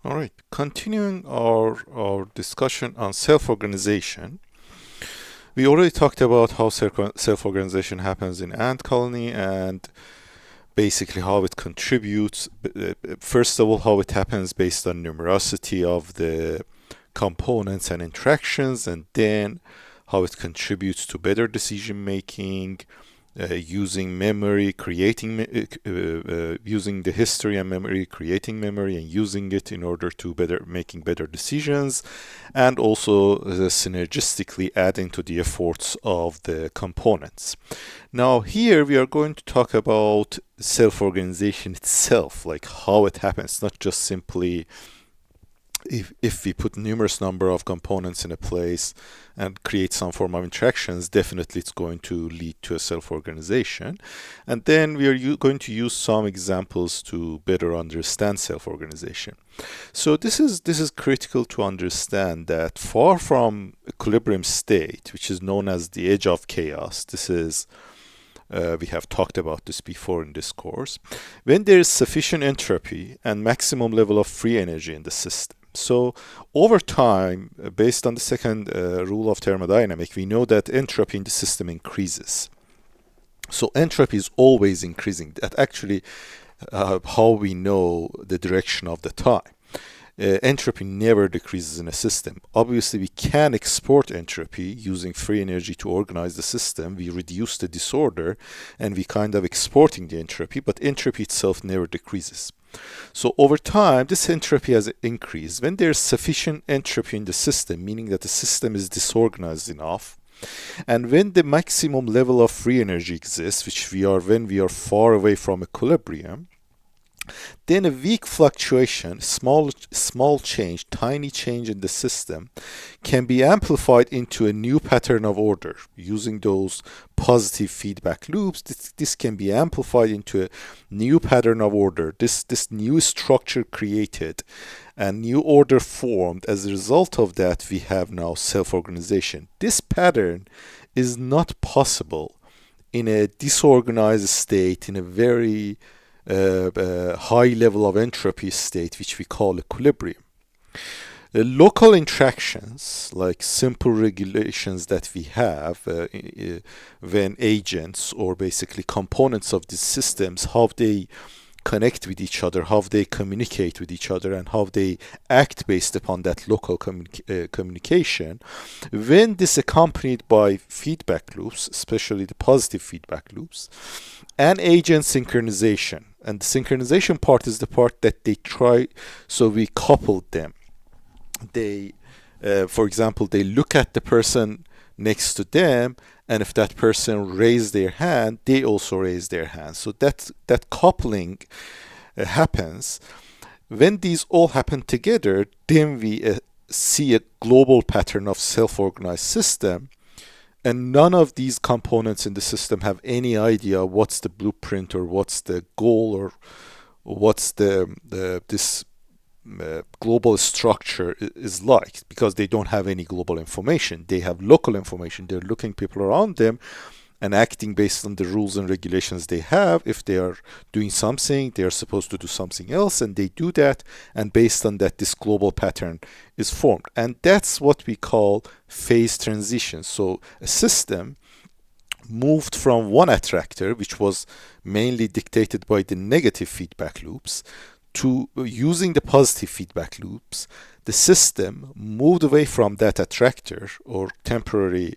All right, continuing our discussion on self-organization. We already talked about how self-organization happens in ant colony and basically how it contributes. First of all, how it happens based on numerosity of the components and interactions, and then how it contributes to better decision making, using memory, using the history and memory, creating memory, and using it in order to making better decisions, and also synergistically adding to the efforts of the components. Now, here we are going to talk about self-organization itself, like how it happens, not just simply if we put numerous number of components in a place and create some form of interactions, definitely it's going to lead to a self-organization. And then we are going to use some examples to better understand self-organization. So this is critical to understand that far from equilibrium state, which is known as the edge of chaos, this is we have talked about this before in this course, when there is sufficient entropy and maximum level of free energy in the system. So over time, based on the second rule of thermodynamics, we know that entropy in the system increases. So entropy is always increasing. That actually how we know the direction of the time. Entropy never decreases in a system. Obviously, we can export entropy using free energy to organize the system. We reduce the disorder and we kind of exporting the entropy, but entropy itself never decreases. So over time, this entropy has increased. When there's sufficient entropy in the system, meaning that the system is disorganized enough, and when the maximum level of free energy exists, which we are when we are far away from equilibrium, then a weak fluctuation, small change, tiny change in the system can be amplified into a new pattern of order using those positive feedback loops. This can be amplified into a new pattern of order. This new structure created and new order formed. As a result of that, we have now self-organization. This pattern is not possible in a disorganized state, in a very high level of entropy state, which we call equilibrium. Local interactions, like simple regulations that we have when agents or basically components of these systems, how they connect with each other, how they communicate with each other, and how they act based upon that local communication. When this accompanied by feedback loops, especially the positive feedback loops, and agent synchronization. And the synchronization part is the part that they try, so we coupled them. They, for example, they look at the person next to them, and if that person raised their hand, they also raise their hand. So that coupling happens. When these all happen together, then we see a global pattern of self-organized system, and none of these components in the system have any idea what's the blueprint or what's the goal or what's this global structure is like, because they don't have any global information. They have local information. They're looking people around them and acting based on the rules and regulations they have. If they are doing something, they are supposed to do something else, and they do that, and based on that, this global pattern is formed. And that's what we call phase transition. So a system moved from one attractor, which was mainly dictated by the negative feedback loops, to using the positive feedback loops. The system moved away from that attractor or temporary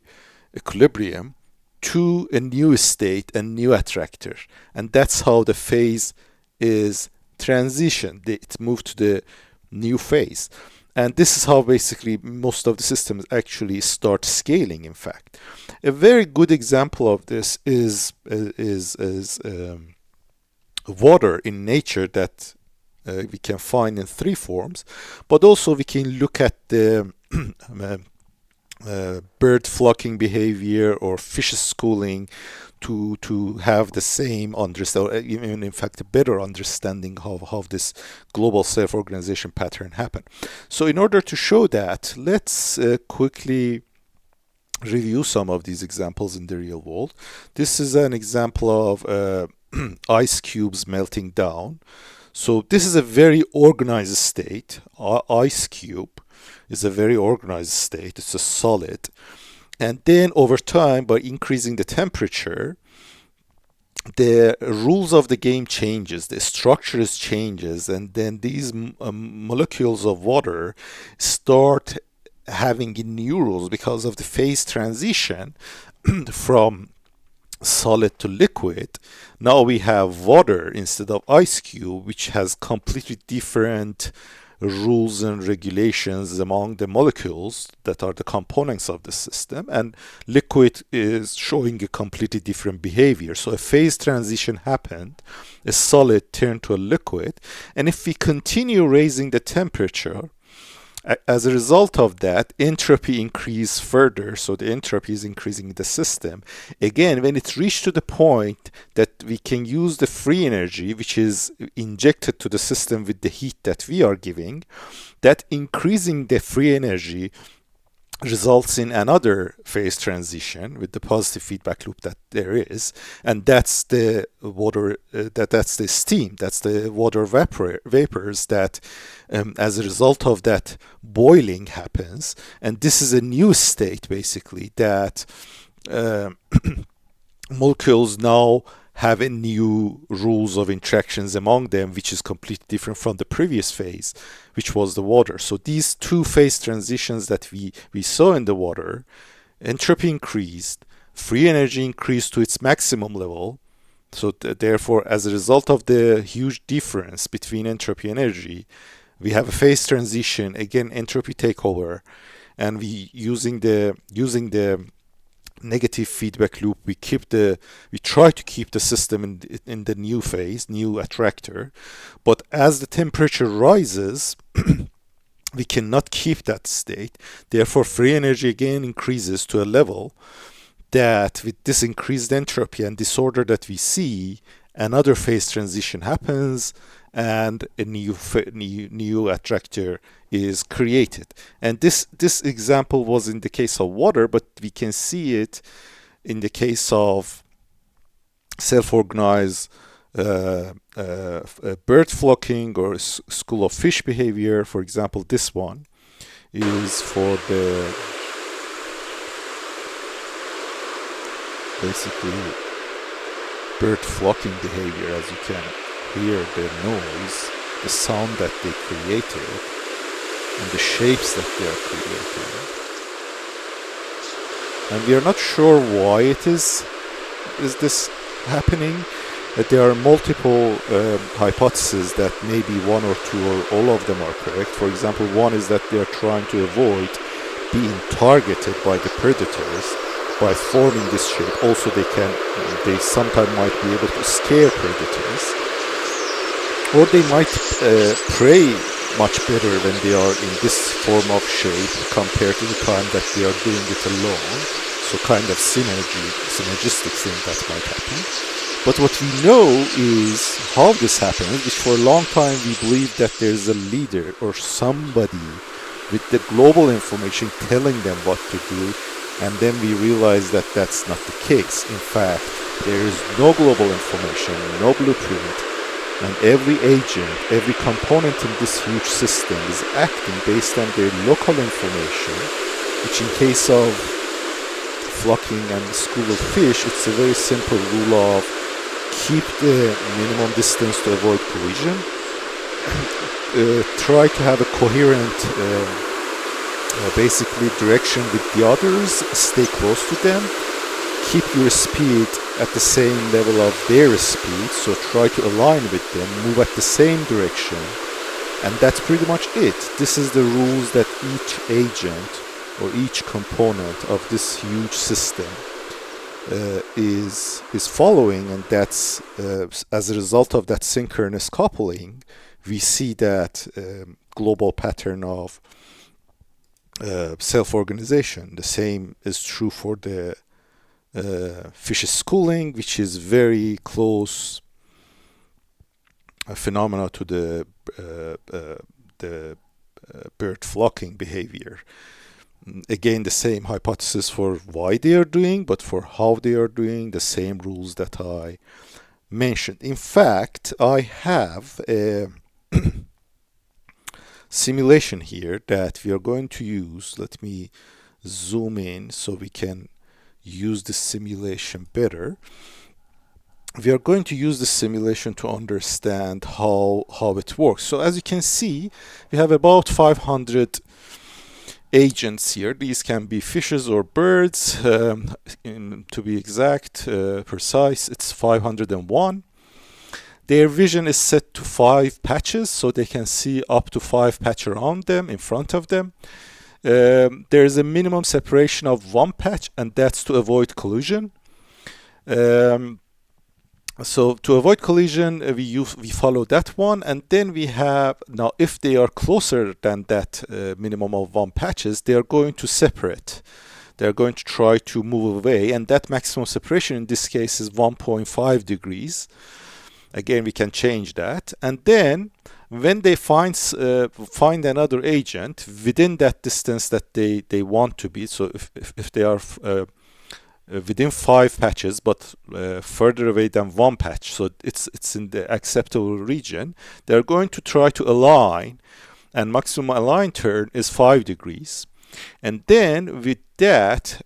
equilibrium to a new state, a new attractor. And that's how the phase is transitioned. It moved to the new phase. And this is how basically most of the systems actually start scaling, in fact. A very good example of this is water in nature that we can find in three forms, but also we can look at the bird flocking behavior or fish schooling to have the same understanding, or even in fact a better understanding of how this global self-organization pattern happened. So in order to show that, let's quickly review some of these examples in the real world. This is an example of ice cubes melting down. So this is a very organized state. Ice cube is a very organized state. It's a solid. And then over time, by increasing the temperature, the rules of the game changes, the structures changes, and then these molecules of water start having new rules because of the phase transition from solid to liquid. Now we have water instead of ice cube, which has completely different rules and regulations among the molecules that are the components of the system, and liquid is showing a completely different behavior. So a phase transition happened, a solid turned to a liquid, and if we continue raising the temperature, as a result of that, entropy increased further. So the entropy is increasing in the system. Again, when it reached to the point that we can use the free energy, which is injected to the system with the heat that we are giving, that increasing the free energy results in another phase transition with the positive feedback loop that there is, and that's the water, that's the steam, that's the water vapors that as a result of that boiling happens. And this is a new state basically that molecules now have a new rules of interactions among them, which is completely different from the previous phase, which was the water. So these two phase transitions that we saw in the water, entropy increased, free energy increased to its maximum level. So therefore, as a result of the huge difference between entropy and energy, we have a phase transition, again entropy takeover, and we using the negative feedback loop, we try to keep the system in the new phase, new attractor. But as the temperature rises, we cannot keep that state. Therefore, free energy again increases to a level that with this increased entropy and disorder that we see, another phase transition happens and a new attractor is created. And this example was in the case of water, but we can see it in the case of self-organized bird flocking or school of fish behavior. For example, this one is for the basically bird flocking behavior. As you can hear the noise, the sound that they created, and the shapes that they are creating. And we are not sure why it is this happening. There are multiple hypotheses that maybe one or two or all of them are correct. For example, one is that they are trying to avoid being targeted by the predators by forming this shape. Also, they sometimes might be able to scare predators, or they might prey much better when they are in this form of shape compared to the time that they are doing it alone. So kind of synergistic thing that might happen. But what we know is how this happens, which for a long time we believed that there's a leader or somebody with the global information telling them what to do, and then we realized that that's not the case. In fact, there is no global information, no blueprint, and every agent, every component in this huge system is acting based on their local information, which in case of flocking and school of fish, it's a very simple rule of keep the minimum distance to avoid collision, try to have a coherent basically direction with the others, stay close to them, keep your speed at the same level of their speed, so try to align with them, move at the same direction, and that's pretty much it. This is the rules that each agent or each component of this huge system is following, and that's as a result of that synchronous coupling, we see that global pattern of self-organization. The same is true for the fish schooling, which is very close phenomena to the bird flocking behavior. Again, the same hypothesis for why they are doing, but for how they are doing, the same rules that I mentioned. In fact, I have a simulation here that we are going to use. Let me zoom in so we can use the simulation better. We are going to use the simulation to understand how it works. So as you can see, we have about 500 agents here. These can be fishes or birds. To be exact, precise, it's 501. Their vision is set to 5 patches, so they can see up to 5 patches around them, in front of them. There is a minimum separation of 1 patch, and that's to avoid collision. So to avoid collision, we follow that one, and then we have, now if they are closer than that minimum of 1 patches, they are going to separate. They're going to try to move away, and that maximum separation in this case is 1.5 degrees. Again, we can change that. And then when they find another agent within that distance that they want to be, so if they are within 5 patches but further away than 1 patch, so it's in the acceptable region, they're going to try to align, and maximum align turn is 5 degrees. And then with that,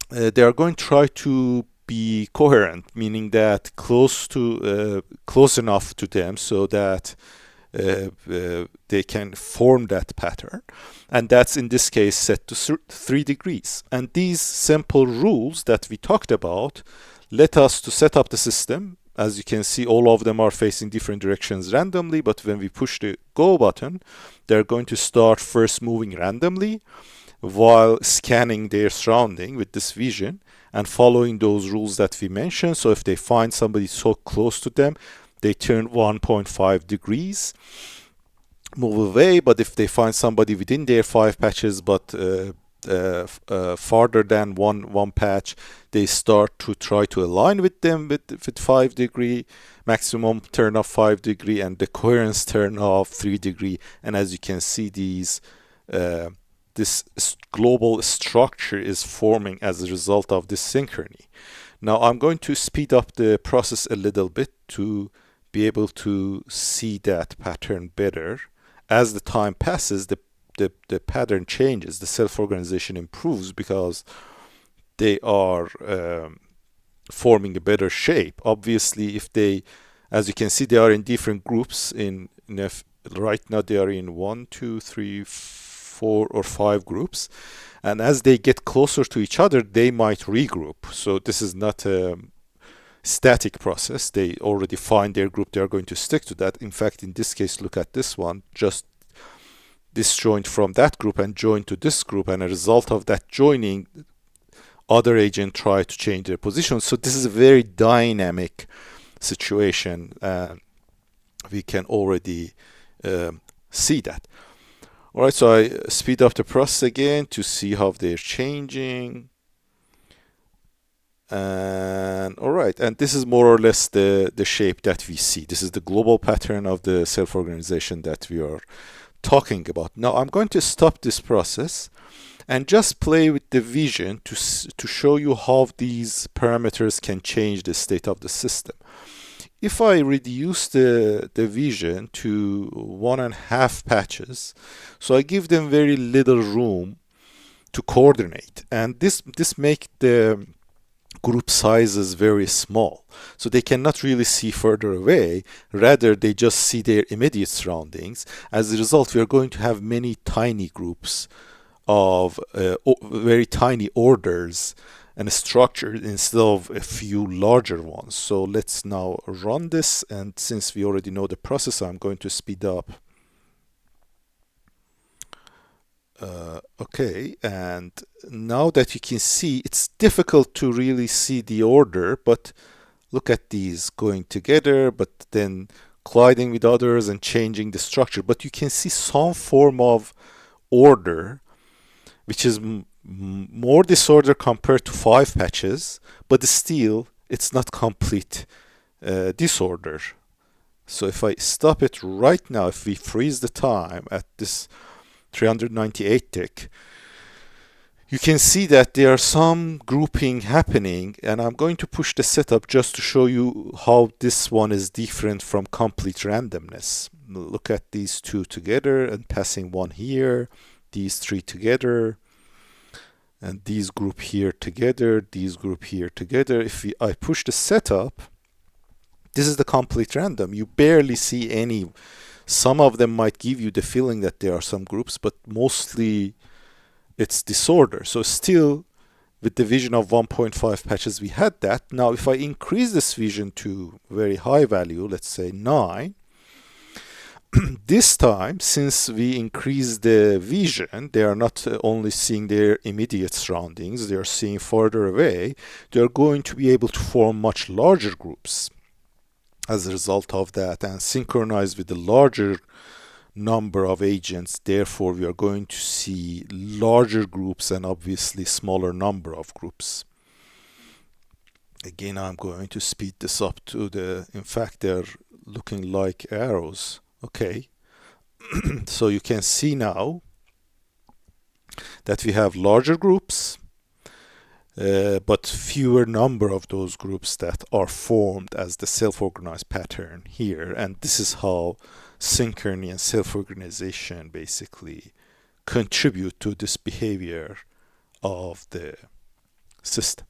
they are going to try to be coherent, meaning that close enough to them so that they can form that pattern, and that's in this case set to 3 degrees. And these simple rules that we talked about let us to set up the system. As you can see, all of them are facing different directions randomly, but when we push the go button, they're going to start first moving randomly while scanning their surrounding with this vision and following those rules that we mentioned. So if they find somebody so close to them, they turn 1.5 degrees, move away. But if they find somebody within their 5 patches but farther than one patch, they start to try to align with them with 5 degree, maximum turn of 5 degree, and the coherence turn of 3 degree. And as you can see, this global structure is forming as a result of this synchrony. Now I'm going to speed up the process a little bit to be able to see that pattern better. As the time passes, the pattern changes, the self-organization improves because they are forming a better shape. Obviously, if they, as you can see, they are in different groups. Right now they are in 1, 2, 3, 4 or 5 groups, and as they get closer to each other, they might regroup. So this is not a static process. They already find their group, they are going to stick to that. In fact, in this case, look at this one, just disjoint from that group and join to this group, and a result of that joining, other agent try to change their position. So this is a very dynamic situation. We can already see that. All right, so I speed up the process again to see how they're changing. And all right, and this is more or less the shape that we see. This is the global pattern of the self-organization that we are talking about. Now I'm going to stop this process and just play with the vision to show you how these parameters can change the state of the system. If I reduce the vision to 1.5 patches, so I give them very little room to coordinate, and this make the group sizes very small, so they cannot really see further away. Rather, they just see their immediate surroundings. As a result, we are going to have many tiny groups of very tiny orders and structure instead of a few larger ones. So let's now run this, and since we already know the process, I'm going to speed up. Okay, and now that you can see, it's difficult to really see the order, but look at these going together, but then colliding with others and changing the structure. But you can see some form of order, which is more disorder compared to 5 patches, but still it's not complete disorder. So if I stop it right now, if we freeze the time at this 398 tick, you can see that there are some grouping happening, and I'm going to push the setup just to show you how this one is different from complete randomness. Look at these two together and passing one here, these three together, and these group here together, these group here together. If I push the setup, this is the complete random. You barely see any. Some of them might give you the feeling that there are some groups, but mostly it's disorder. So still, with the vision of 1.5 patches, we had that. Now, if I increase this vision to very high value, let's say 9, this time, since we increase the vision, they are not only seeing their immediate surroundings, they are seeing further away. They are going to be able to form much larger groups as a result of that and synchronize with the larger number of agents. Therefore, we are going to see larger groups and obviously smaller number of groups. Again, I'm going to speed this up to in fact, they're looking like arrows. Okay. So you can see now that we have larger groups, but fewer number of those groups that are formed as the self-organized pattern here. And this is how synchrony and self-organization basically contribute to this behavior of the system.